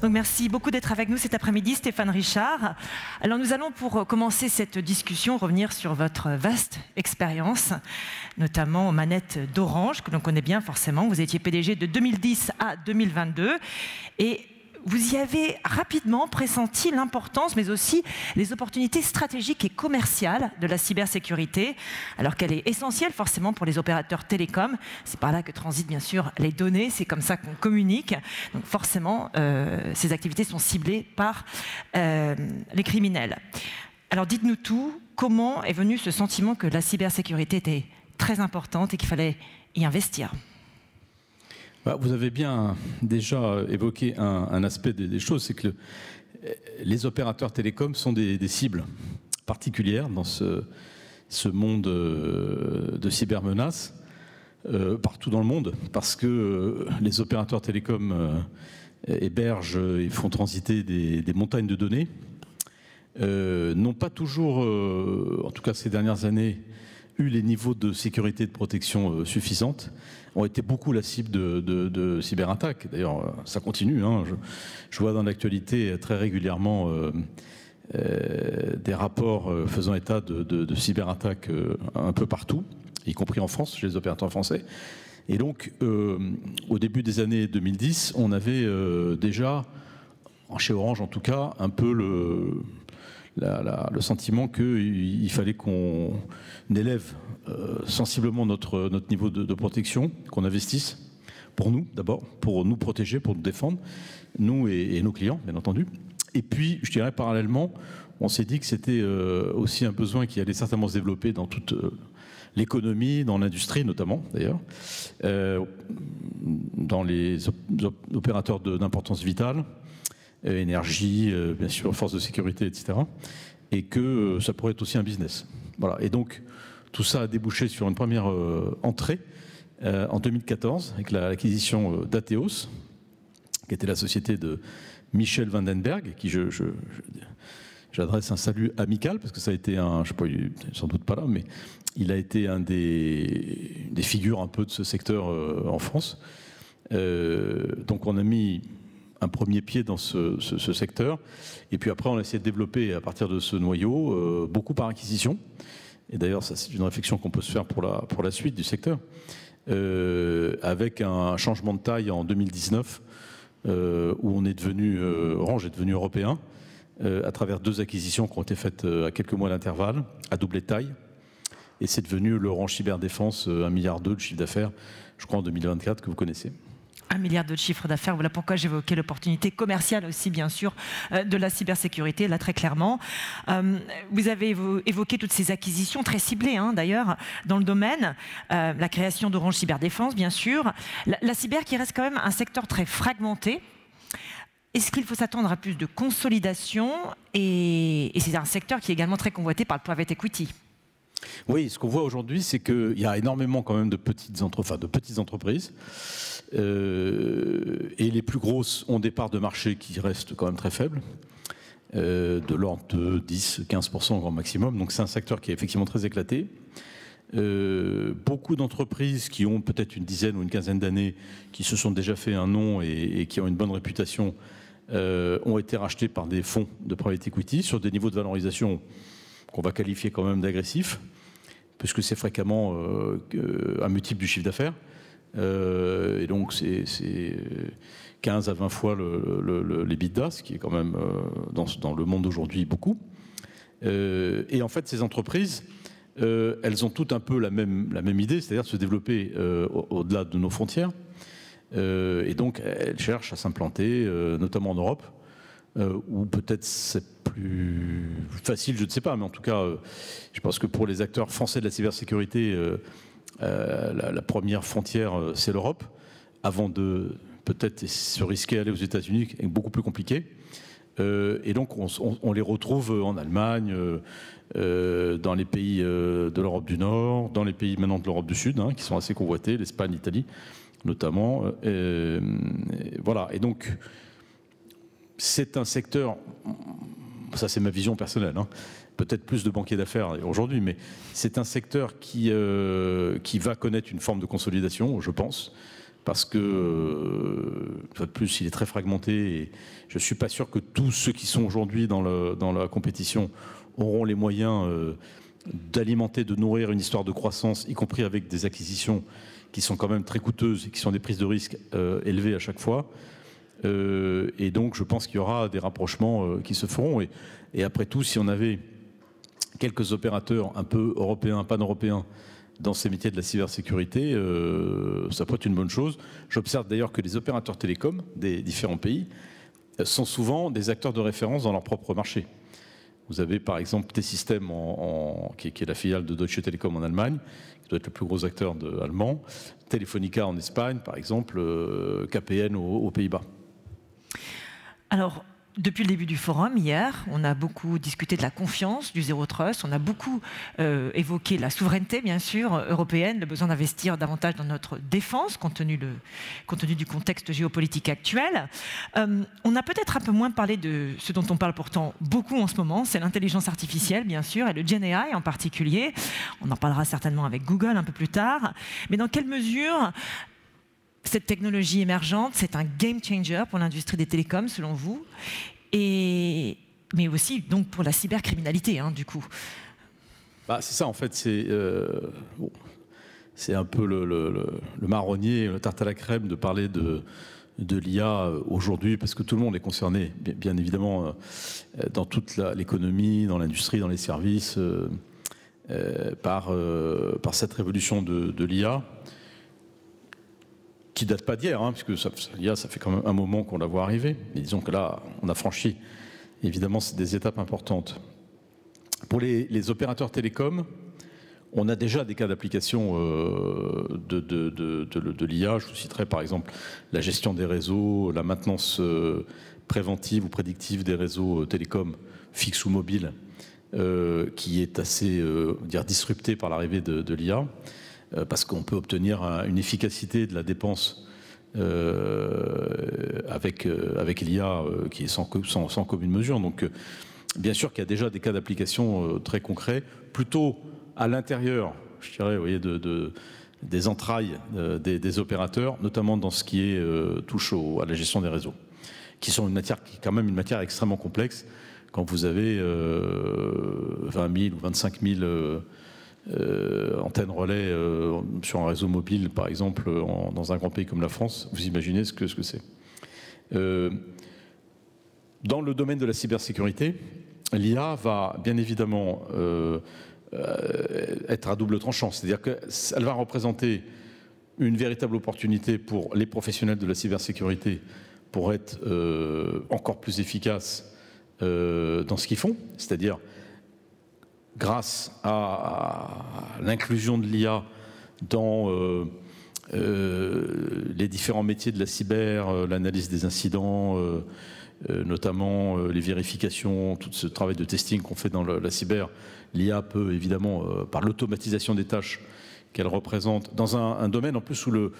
Donc merci beaucoup d'être avec nous cet après-midi, Stéphane Richard. Alors nous allons, pour commencer cette discussion, revenir sur votre vaste expérience, notamment aux manettes d'Orange, que l'on connaît bien forcément. Vous étiez PDG de 2010 à 2022 et vous y avez rapidement pressenti l'importance, mais aussi les opportunités stratégiques et commerciales de la cybersécurité, alors qu'elle est essentielle forcément pour les opérateurs télécoms. C'est par là que transitent bien sûr les données, c'est comme ça qu'on communique. Donc forcément, ces activités sont ciblées par les criminels. Alors dites-nous tout, comment est venu ce sentiment que la cybersécurité était très importante et qu'il fallait y investir ? Vous avez bien déjà évoqué un aspect des choses, c'est que les opérateurs télécoms sont des cibles particulières dans ce monde de cybermenaces partout dans le monde, parce que les opérateurs télécoms hébergent et font transiter des montagnes de données, n'ont pas toujours, en tout cas ces dernières années, eu les niveaux de sécurité et de protection suffisantes, ont été beaucoup la cible de cyberattaques. D'ailleurs, ça continue. Hein. Je vois dans l'actualité très régulièrement des rapports faisant état de cyberattaques un peu partout, y compris en France, chez les opérateurs français. Et donc, au début des années 2010, on avait déjà, chez Orange en tout cas, un peu le sentiment qu'il fallait qu'on élève sensiblement notre niveau de protection, qu'on investisse pour nous d'abord, pour nous protéger, pour nous défendre, nous et nos clients bien entendu. Et puis je dirais parallèlement, on s'est dit que c'était aussi un besoin qui allait certainement se développer dans toute l'économie, dans l'industrie notamment d'ailleurs, dans les opérateurs d'importance vitale, énergie, bien sûr, forces de sécurité, etc. Et que ça pourrait être aussi un business. Voilà. Et donc, tout ça a débouché sur une première entrée en 2014 avec l'acquisition d'Atheos, qui était la société de Michel Vandenberg, à qui j'adresse un salut amical, parce que ça a été un, je sais pas, il est sans doute pas là, mais il a été un des figures un peu de ce secteur en France. Donc on a mis un premier pied dans ce secteur. Et puis après, on a essayé de développer à partir de ce noyau, beaucoup par acquisition. Et d'ailleurs, ça c'est une réflexion qu'on peut se faire pour la suite du secteur, avec un changement de taille en 2019, où on est devenu, Orange est devenu européen, à travers 2 acquisitions qui ont été faites à quelques mois d'intervalle, à doublé de taille. Et c'est devenu l'Orange Cyberdéfense, 1,2 milliard de chiffre d'affaires, je crois en 2024, que vous connaissez. 1 milliard de chiffre d'affaires, voilà pourquoi j'évoquais l'opportunité commerciale aussi, bien sûr, de la cybersécurité, là très clairement. Vous avez évoqué toutes ces acquisitions très ciblées, hein, d'ailleurs, dans le domaine. La création d'Orange Cyberdéfense, bien sûr. La cyber qui reste quand même un secteur très fragmenté. Est-ce qu'il faut s'attendre à plus de consolidation? Et c'est un secteur qui est également très convoité par le private equity. Oui, ce qu'on voit aujourd'hui, c'est qu'il y a énormément quand même de petites entreprises. Et les plus grosses ont des parts de marché qui restent quand même très faibles, de l'ordre de 10-15% au grand maximum. Donc c'est un secteur qui est effectivement très éclaté. Beaucoup d'entreprises qui ont peut-être une dizaine ou une quinzaine d'années, qui se sont déjà fait un nom et qui ont une bonne réputation, ont été rachetées par des fonds de private equity sur des niveaux de valorisation qu'on va qualifier quand même d'agressifs, puisque c'est fréquemment un multiple du chiffre d'affaires. Et donc c'est 15 à 20 fois l'EBITDA, ce qui est quand même dans le monde d'aujourd'hui beaucoup. Et en fait ces entreprises, elles ont toutes un peu la même idée, c'est-à-dire de se développer au-delà de nos frontières. Et donc elles cherchent à s'implanter, notamment en Europe, ou peut-être c'est plus facile, je ne sais pas, mais en tout cas, je pense que pour les acteurs français de la cybersécurité, la première frontière, c'est l'Europe, avant de peut-être se risquer à aller aux États-Unis, qui est beaucoup plus compliqué. Et donc, on les retrouve en Allemagne, dans les pays de l'Europe du Nord, dans les pays maintenant de l'Europe du Sud, hein, qui sont assez convoités, l'Espagne, l'Italie, notamment. Voilà. Et donc, c'est un secteur, ça c'est ma vision personnelle, hein, peut-être plus de banquiers d'affaires aujourd'hui, mais c'est un secteur qui va connaître une forme de consolidation, je pense, parce que, une fois de plus, il est très fragmenté et je ne suis pas sûr que tous ceux qui sont aujourd'hui dans la compétition auront les moyens d'alimenter, de nourrir une histoire de croissance, y compris avec des acquisitions qui sont quand même très coûteuses et qui sont des prises de risques élevées à chaque fois. Et donc, je pense qu'il y aura des rapprochements qui se feront. Et après tout, si on avait quelques opérateurs un peu européens, pan-européens, dans ces métiers de la cybersécurité, ça peut être une bonne chose. J'observe d'ailleurs que les opérateurs télécoms des différents pays sont souvent des acteurs de référence dans leur propre marché. Vous avez par exemple T-Systems, qui est la filiale de Deutsche Telekom en Allemagne, qui doit être le plus gros acteur allemand, Telefonica en Espagne, par exemple, KPN aux Pays-Bas. Alors, depuis le début du forum, hier, on a beaucoup discuté de la confiance, du zéro trust, on a beaucoup évoqué la souveraineté, bien sûr, européenne, le besoin d'investir davantage dans notre défense, compte tenu du contexte géopolitique actuel. On a peut-être un peu moins parlé de ce dont on parle pourtant beaucoup en ce moment, c'est l'intelligence artificielle, bien sûr, et le Gen AI en particulier. On en parlera certainement avec Google un peu plus tard. Mais dans quelle mesure cette technologie émergente, c'est un game changer pour l'industrie des télécoms, selon vous, mais aussi donc pour la cybercriminalité, hein, du coup. C'est ça, en fait, c'est un peu le marronnier, le tarte à la crème de parler de l'IA aujourd'hui, parce que tout le monde est concerné, bien évidemment, dans toute l'économie, dans l'industrie, dans les services, par cette révolution de l'IA. Qui date pas d'hier, hein, puisque l'IA, ça fait quand même un moment qu'on la voit arriver. Mais disons que là, on a franchi, évidemment, c'est des étapes importantes. Pour les opérateurs télécoms, on a déjà des cas d'application de l'IA. Je vous citerai par exemple la gestion des réseaux, la maintenance préventive ou prédictive des réseaux télécoms fixes ou mobiles, qui est assez disruptée par l'arrivée de l'IA. Parce qu'on peut obtenir une efficacité de la dépense avec l'IA qui est sans commune mesure. Donc, bien sûr qu'il y a déjà des cas d'application très concrets, plutôt à l'intérieur, je dirais, vous voyez, des entrailles des opérateurs, notamment dans ce qui touche à la gestion des réseaux, qui sont qui est quand même une matière extrêmement complexe quand vous avez 20 000 ou 25 000 antennes relais sur un réseau mobile, par exemple, dans un grand pays comme la France. Vous imaginez ce que c'est. Dans le domaine de la cybersécurité, l'IA va bien évidemment être à double tranchant. C'est-à-dire qu'elle va représenter une véritable opportunité pour les professionnels de la cybersécurité pour être encore plus efficaces dans ce qu'ils font, c'est-à-dire grâce à l'inclusion de l'IA dans les différents métiers de la cyber, l'analyse des incidents, notamment les vérifications, tout ce travail de testing qu'on fait dans la cyber, l'IA peut évidemment, par l'automatisation des tâches qu'elle représente, dans un domaine en plus où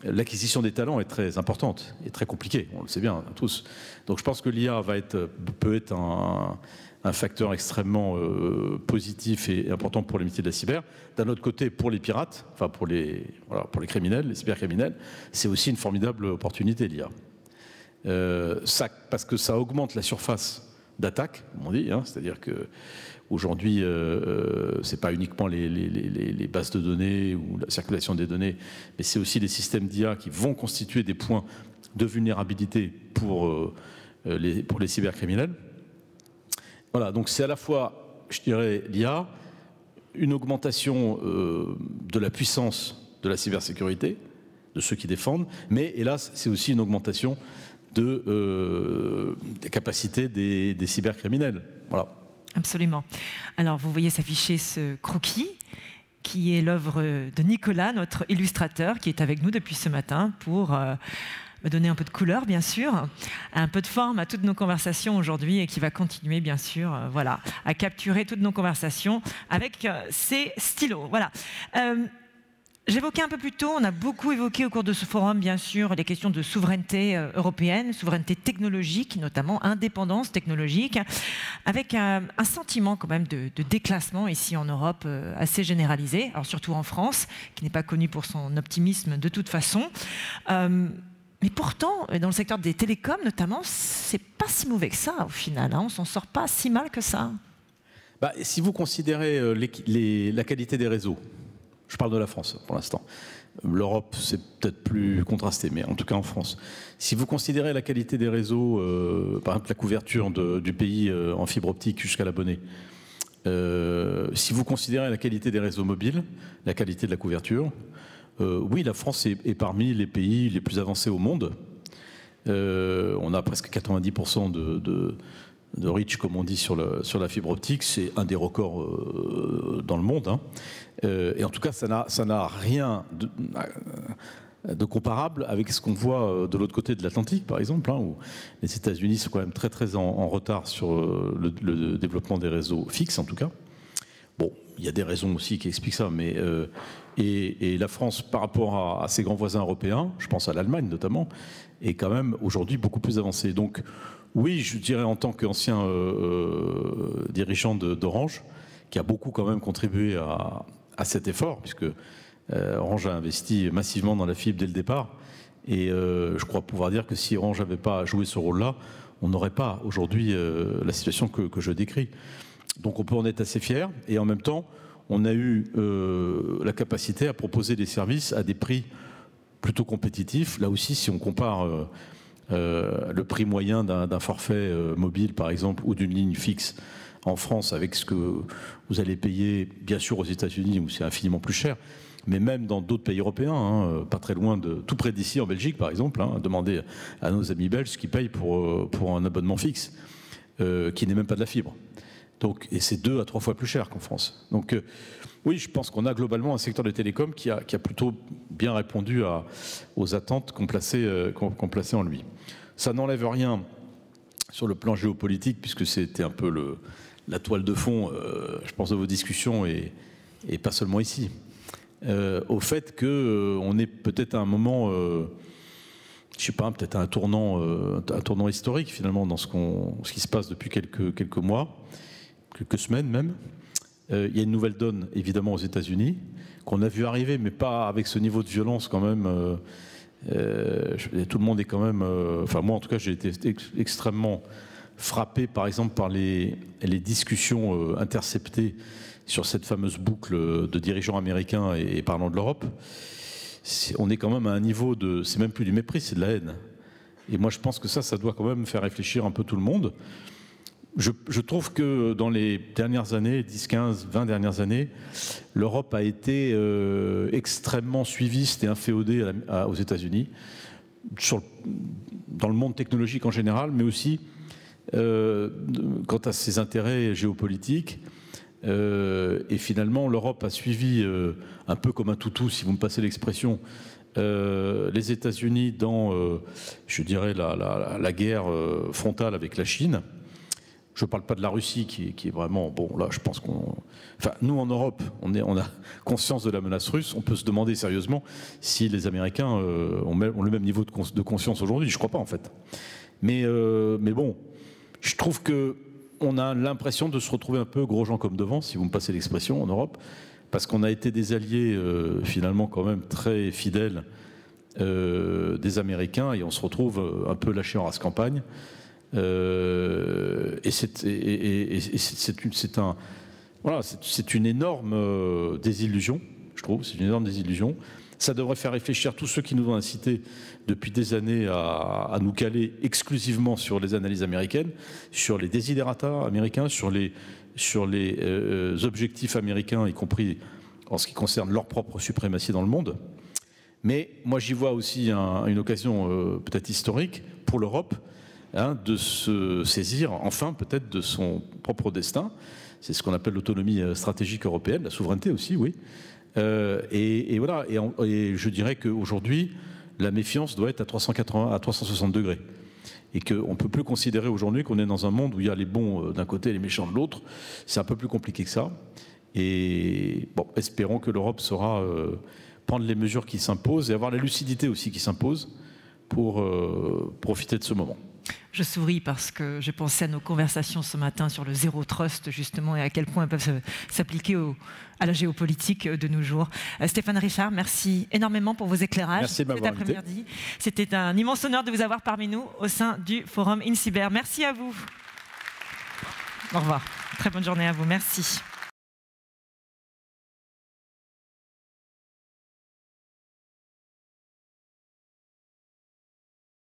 l'acquisition des talents est très importante et très compliquée, on le sait bien tous. Donc je pense que l'IA peut être un facteur extrêmement positif et important pour les métiers de la cyber. D'un autre côté, pour les pirates, enfin pour les criminels, les cybercriminels, c'est aussi une formidable opportunité, l'IA. Parce que ça augmente la surface d'attaque, comme on dit, hein, c'est-à-dire que aujourd'hui, c'est pas uniquement les bases de données ou la circulation des données, mais c'est aussi les systèmes d'IA qui vont constituer des points de vulnérabilité pour les cybercriminels. Voilà, donc c'est à la fois, je dirais, l'IA, une augmentation de la puissance de la cybersécurité, de ceux qui défendent, mais hélas, c'est aussi une augmentation des capacités des cybercriminels. Voilà. Absolument. Alors, vous voyez s'afficher ce croquis, qui est l'œuvre de Nicolas, notre illustrateur, qui est avec nous depuis ce matin pour me donner un peu de couleur, bien sûr, un peu de forme à toutes nos conversations aujourd'hui et qui va continuer, bien sûr, voilà, à capturer toutes nos conversations avec ses stylos. Voilà. J'évoquais un peu plus tôt, on a beaucoup évoqué au cours de ce forum, bien sûr, les questions de souveraineté européenne, souveraineté technologique, notamment indépendance technologique, avec un sentiment quand même de déclassement ici en Europe assez généralisé, alors surtout en France, qui n'est pas connue pour son optimisme de toute façon. Mais pourtant, dans le secteur des télécoms notamment, c'est pas si mauvais que ça au final, hein, on s'en sort pas si mal que ça. Bah, si vous considérez la qualité des réseaux, je parle de la France pour l'instant. L'Europe, c'est peut-être plus contrasté, mais en tout cas en France. Si vous considérez la qualité des réseaux, par exemple la couverture du pays en fibre optique jusqu'à l'abonné, si vous considérez la qualité des réseaux mobiles, la qualité de la couverture, oui, la France est parmi les pays les plus avancés au monde. On a presque 90% de reach, comme on dit, sur la fibre optique. C'est un des records dans le monde, hein. Et en tout cas, ça n'a rien de comparable avec ce qu'on voit de l'autre côté de l'Atlantique, par exemple, hein, où les États-Unis sont quand même très en retard sur le développement des réseaux fixes, en tout cas. Bon, il y a des raisons aussi qui expliquent ça, mais et la France, par rapport à ses grands voisins européens, je pense à l'Allemagne notamment, est quand même aujourd'hui beaucoup plus avancée. Donc, oui, je dirais en tant qu'ancien dirigeant d'Orange, qui a beaucoup quand même contribué à cet effort, puisque Orange a investi massivement dans la fibre dès le départ. Et je crois pouvoir dire que si Orange n'avait pas joué ce rôle-là, on n'aurait pas aujourd'hui la situation que je décris. Donc on peut en être assez fier. Et en même temps, on a eu la capacité à proposer des services à des prix plutôt compétitifs. Là aussi, si on compare le prix moyen d'un forfait mobile, par exemple, ou d'une ligne fixe en France avec ce que vous allez payer, bien sûr, aux États-Unis, où c'est infiniment plus cher, mais même dans d'autres pays européens, hein, pas très loin tout près d'ici, en Belgique, par exemple, hein, demandez à nos amis belges ce qu'ils payent pour un abonnement fixe, qui n'est même pas de la fibre. Donc, et c'est 2 à 3 fois plus cher qu'en France. Donc, oui, je pense qu'on a globalement un secteur de télécom qui a plutôt bien répondu aux attentes qu'on plaçait en lui. Ça n'enlève rien sur le plan géopolitique, puisque c'était un peu la toile de fond, je pense, de vos discussions, et pas seulement ici. Au fait qu'on est peut-être à un moment, je sais pas, peut-être à un tournant historique finalement dans ce qui se passe depuis quelques mois, quelques semaines même. Il y a une nouvelle donne évidemment aux États-Unis qu'on a vu arriver, mais pas avec ce niveau de violence quand même. Tout le monde est quand même, enfin moi en tout cas j'ai été extrêmement frappé par exemple par les discussions interceptées sur cette fameuse boucle de dirigeants américains et parlant de l'Europe. On est quand même à un niveau c'est même plus du mépris, c'est de la haine. Et moi je pense que ça doit quand même faire réfléchir un peu tout le monde. Je trouve que dans les dernières années, 10, 15, 20 dernières années, l'Europe a été extrêmement suiviste et inféodée aux États-Unis, dans le monde technologique en général, mais aussi quant à ses intérêts géopolitiques. Et finalement, l'Europe a suivi un peu comme un toutou, si vous me passez l'expression, les États-Unis dans, je dirais, la guerre frontale avec la Chine. Je ne parle pas de la Russie qui est vraiment... Bon, là, je pense Enfin, nous, en Europe, on a conscience de la menace russe. On peut se demander sérieusement si les Américains ont le même niveau de conscience aujourd'hui. Je ne crois pas, en fait. Mais bon, je trouve qu'on a l'impression de se retrouver un peu gros gens comme devant, si vous me passez l'expression, en Europe, parce qu'on a été des alliés, finalement, quand même très fidèles des Américains, et on se retrouve un peu lâchés en race campagne. Et c'est une énorme désillusion, je trouve. C'est une énorme désillusion. Ça devrait faire réfléchir tous ceux qui nous ont incités depuis des années à nous caler exclusivement sur les analyses américaines, sur les desiderata américains, sur les objectifs américains, y compris en ce qui concerne leur propre suprématie dans le monde. Mais moi, j'y vois aussi une occasion peut-être historique pour l'Europe, hein, de se saisir enfin peut-être de son propre destin. C'est ce qu'on appelle l'autonomie stratégique européenne, la souveraineté aussi, oui. Et voilà, et je dirais qu'aujourd'hui, la méfiance doit être à 380 à 360 degrés. Et qu'on ne peut plus considérer aujourd'hui qu'on est dans un monde où il y a les bons d'un côté et les méchants de l'autre. C'est un peu plus compliqué que ça. Et bon, espérons que l'Europe saura prendre les mesures qui s'imposent et avoir la lucidité aussi qui s'impose pour profiter de ce moment. Je souris parce que j'ai pensé à nos conversations ce matin sur le zéro trust, justement, et à quel point elles peuvent s'appliquer à la géopolitique de nos jours. Stéphane Richard, merci énormément pour vos éclairages. Merci de m'avoir invité. C'était un immense honneur de vous avoir parmi nous au sein du Forum INCIBER. Merci à vous. Au revoir. Très bonne journée à vous. Merci.